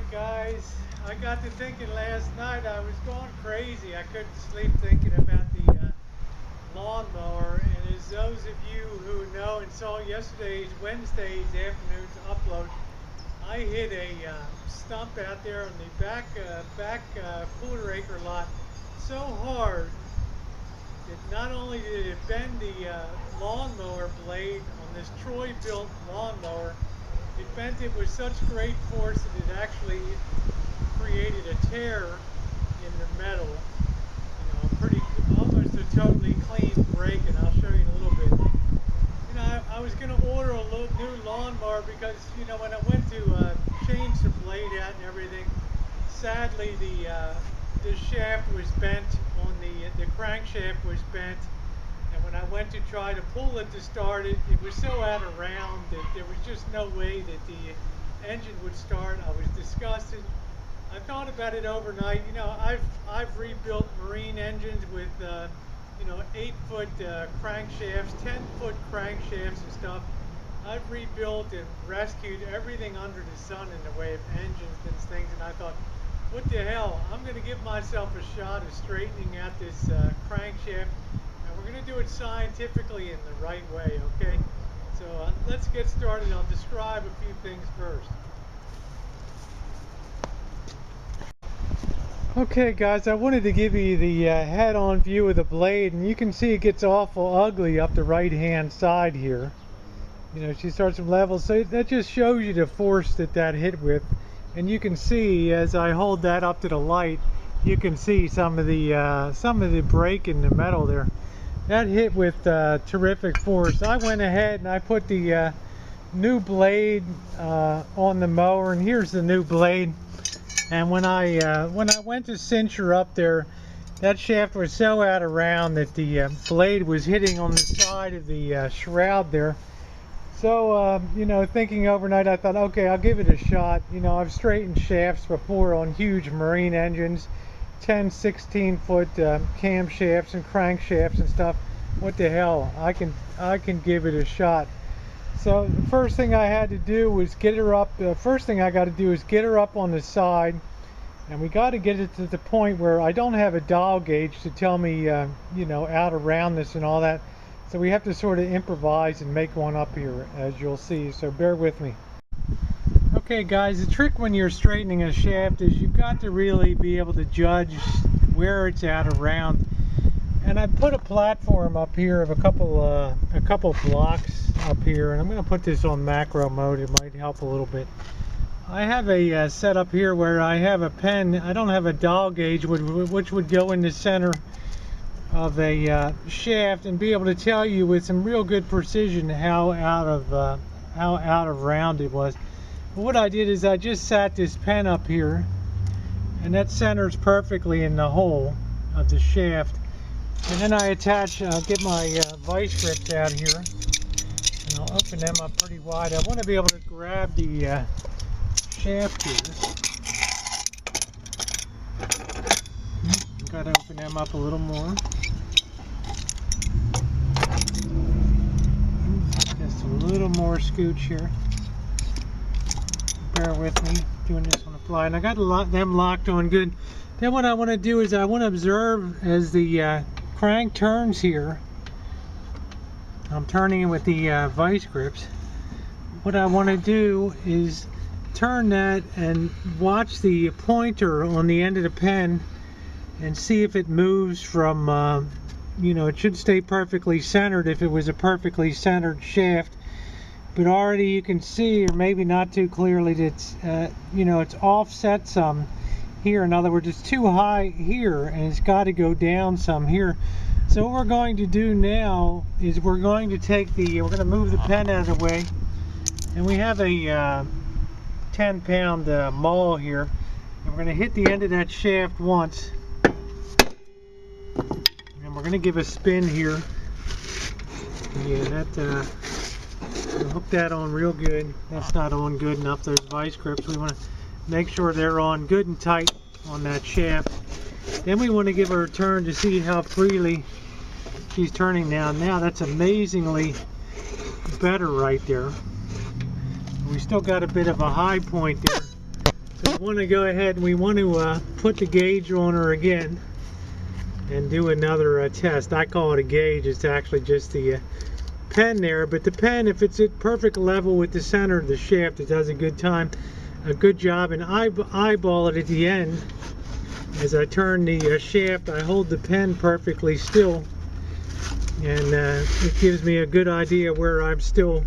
Alright guys, I got to thinking last night, I was going crazy. I couldn't sleep thinking about the lawnmower. And as those of you who know and saw Wednesday's afternoon's upload, I hit a stump out there on the back quarter acre lot so hard that not only did it bend the lawnmower blade on this Troy-built lawnmower, it bent it with such great force that it actually created a tear in the metal. Almost a totally clean break, and I'll show you in a little bit. I was going to order a new lawnmower because, when I went to change the blade out and everything, sadly the shaft was bent on the crankshaft was bent. And when I went to try to pull it to start it, it was so out of round that there was just no way that the engine would start. I was disgusted. I thought about it overnight. I've rebuilt marine engines with 8-foot crankshafts, 10-foot crankshafts and stuff. I've rebuilt and rescued everything under the sun in the way of engines and things, and I thought, what the hell? I'm going to give myself a shot of straightening out this crankshaft. We're going to do it scientifically in the right way, okay? So let's get started. I'll describe a few things first. Okay guys, I wanted to give you the head-on view of the blade, and you can see it gets awful ugly up the right-hand side here. She starts from level, so that just shows you the force that hit with. And you can see, as I hold that up to the light, you can see some of the break in the metal there. That hit with terrific force. I went ahead and I put the new blade on the mower, and here's the new blade. And when I went to cinch her up there, that shaft was so out of round that the blade was hitting on the side of the shroud there. So thinking overnight, I thought, okay, I'll give it a shot. I've straightened shafts before on huge marine engines, 10, 16-foot camshafts and crankshafts and stuff. What the hell? I can give it a shot. So the first thing I had to do was get her up. The first thing I got to do is get her up on the side, and we got to get it to the point where I don't have a dial gauge to tell me, out of roundness and all that. So we have to sort of improvise and make one up here, as you'll see. So bear with me. Okay guys, the trick when you're straightening a shaft is you've got to really be able to judge where it's out of round. And I put a platform up here of a couple blocks up here, and I'm going to put this on macro mode. It might help a little bit. I have a setup here where I have a pen. I don't have a dial gauge which would go in the center of a shaft and be able to tell you with some real good precision how out of round it was. But what I did is I just sat this pen up here, and that centers perfectly in the hole of the shaft. And then I get my vice grips out here, and I'll open them up pretty wide. I want to be able to grab the shaft here. Got to open them up a little more. Just a little more scooch here. Bear with me, doing this on the fly. And I got them locked on good. Then what I want to do is I want to observe as the crank turns here. I'm turning it with the vice grips. What I want to do is turn that and watch the pointer on the end of the pen and see if it moves from, it should stay perfectly centered if it was a perfectly centered shaft. But already you can see, or maybe not too clearly, that it's, it's offset some here. In other words, it's too high here, and it's got to go down some here. So what we're going to do now is we're going to move the pen out of the way, and we have a 10-pound maul here, and we're going to hit the end of that shaft once, and we're going to give a spin here. Yeah, we'll hook that on real good. That's not on good enough, those vice grips. We want to make sure they're on good and tight on that shaft. Then we want to give her a turn to see how freely she's turning now. Now that's amazingly better right there. We still got a bit of a high point there. So we want to go ahead and we want to put the gauge on her again and do another test. I call it a gauge. It's actually just the pen there, but the pen, if it's at perfect level with the center of the shaft, it does a good job. And eyeball it at the end. As I turn the shaft, I hold the pen perfectly still, and it gives me a good idea where I'm still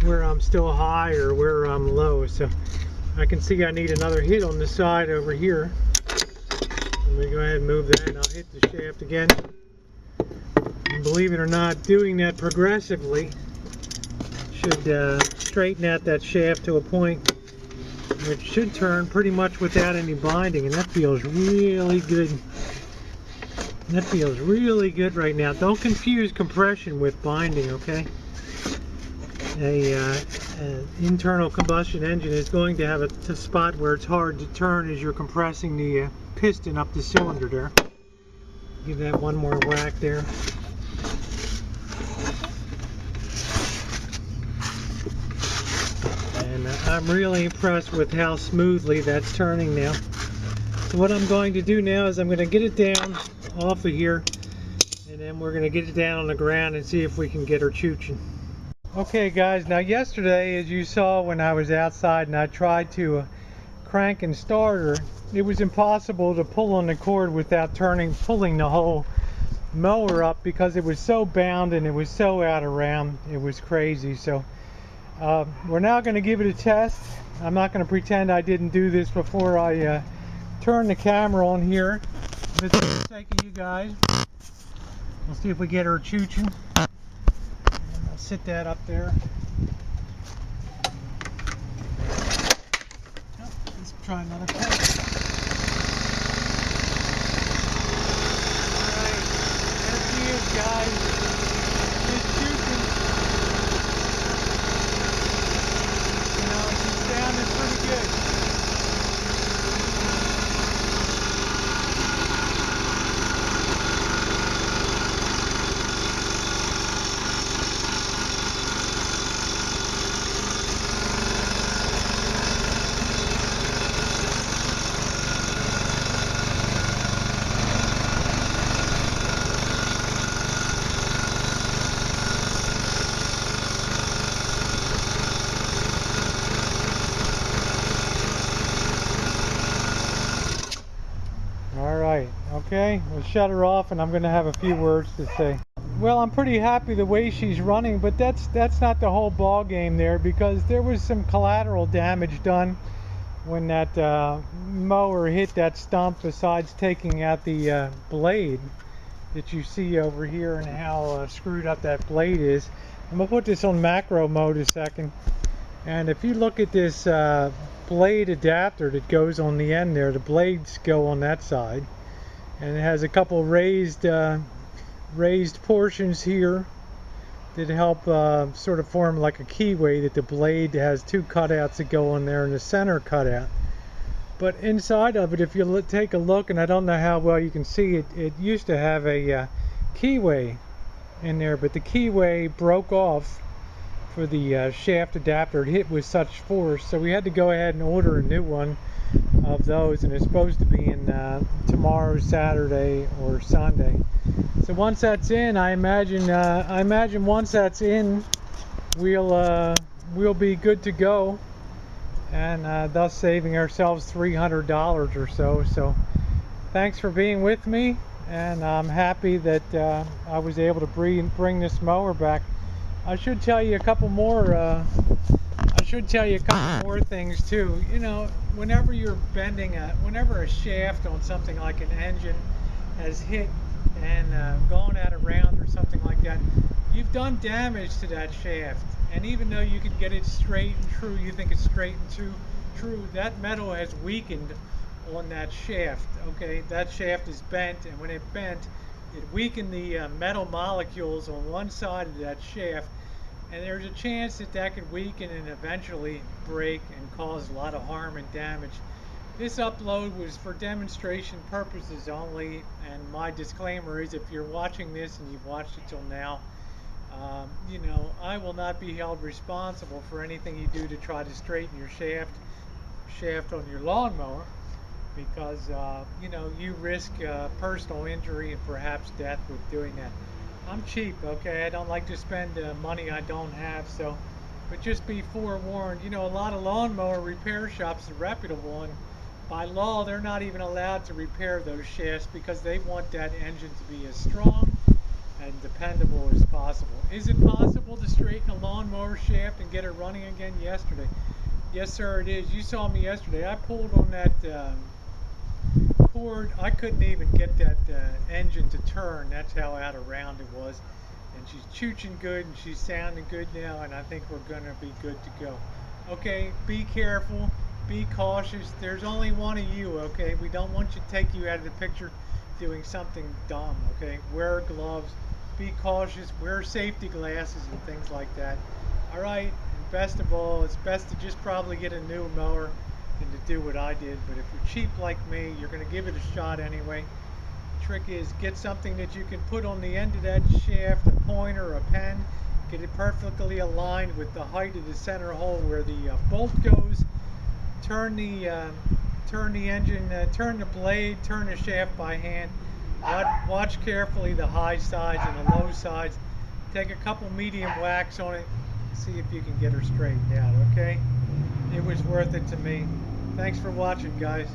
high or where I'm low. So I can see I need another hit on the side over here. Let me go ahead and move that, and I'll hit the shaft again. And believe it or not, doing that progressively should straighten out that shaft to a point which should turn pretty much without any binding, and that feels really good. That feels really good right now. Don't confuse compression with binding, okay? An internal combustion engine is going to have a spot where it's hard to turn as you're compressing the piston up the cylinder there. Give that one more whack there. And I'm really impressed with how smoothly that's turning now. So what I'm going to do now is I'm going to get it down off of here, and then we're going to get it down on the ground and see if we can get her chooching. Okay guys, now yesterday, as you saw when I was outside and I tried to crank and start her, it was impossible to pull on the cord without pulling the whole mower up, because it was so bound and it was so out of round. It was crazy. So we're now going to give it a test. I'm not going to pretend I didn't do this before I turn the camera on here, but for the sake of you guys, we'll see if we get her chooching. And I'll sit that up there. Oh, let's try another pull. Alright, there she is, guys. She's chooching. You know, she's sounding pretty good. Alright, okay, we'll shut her off and I'm going to have a few words to say. Well, I'm pretty happy the way she's running, but that's not the whole ball game there, because there was some collateral damage done when that mower hit that stump, besides taking out the blade that you see over here and how screwed up that blade is. I'm going to put this on macro mode a second, and if you look at this blade adapter that goes on the end there, the blades go on that side, and it has a couple raised portions here that help sort of form like a keyway, that the blade has two cutouts that go on there and the center cutout. But inside of it, if you take a look, and I don't know how well you can see it, it used to have a keyway in there, but the keyway broke off for the shaft adapter. It hit with such force, so we had to go ahead and order a new one of those, and it's supposed to be in tomorrow, Saturday or Sunday. So once that's in, I imagine once that's in, we'll be good to go, and thus saving ourselves $300 or so. So thanks for being with me, and I'm happy that I was able to bring this mower back. I should tell you a couple more things too. You know, whenever you're bending whenever a shaft on something like an engine has hit and gone out of round or something like that, you've done damage to that shaft. And even though you could get it straight and true, you think it's straight and true, that metal has weakened on that shaft. Okay, that shaft is bent, and when it bent, it weakened the metal molecules on one side of that shaft, and there's a chance that that could weaken and eventually break and cause a lot of harm and damage. This upload was for demonstration purposes only, and my disclaimer is, if you're watching this and you've watched it till now, you know, I will not be held responsible for anything you do to try to straighten your shaft. shaft on your lawnmower, because you know, you risk personal injury and perhaps death with doing that. I'm cheap, okay? I don't like to spend money I don't have, so, but just be forewarned. You know, a lot of lawnmower repair shops are reputable, and by law, they're not even allowed to repair those shafts because they want that engine to be as strong and dependable as possible. Is it possible to straighten a lawnmower shaft and get it running again? Yesterday, yes, sir, it is. You saw me yesterday. I pulled on that cord. I couldn't even get that engine to turn. That's how out of round it was. And she's chooching good and she's sounding good now, and I think we're going to be good to go. Okay, be careful. Be cautious. There's only one of you, okay? We don't want you to take you out of the picture doing something dumb, okay? Wear gloves. Be cautious. Wear safety glasses and things like that. All right, and best of all, it's best to just probably get a new mower than to do what I did. But if you're cheap like me, you're going to give it a shot anyway. The trick is get something that you can put on the end of that shaft, a pointer, a pen, get it perfectly aligned with the height of the center hole where the bolt goes. Turn the engine, turn the blade, turn the shaft by hand. Watch carefully the high sides and the low sides. Take a couple medium whacks on it. See if you can get her straightened out, okay? It was worth it to me. Thanks for watching, guys.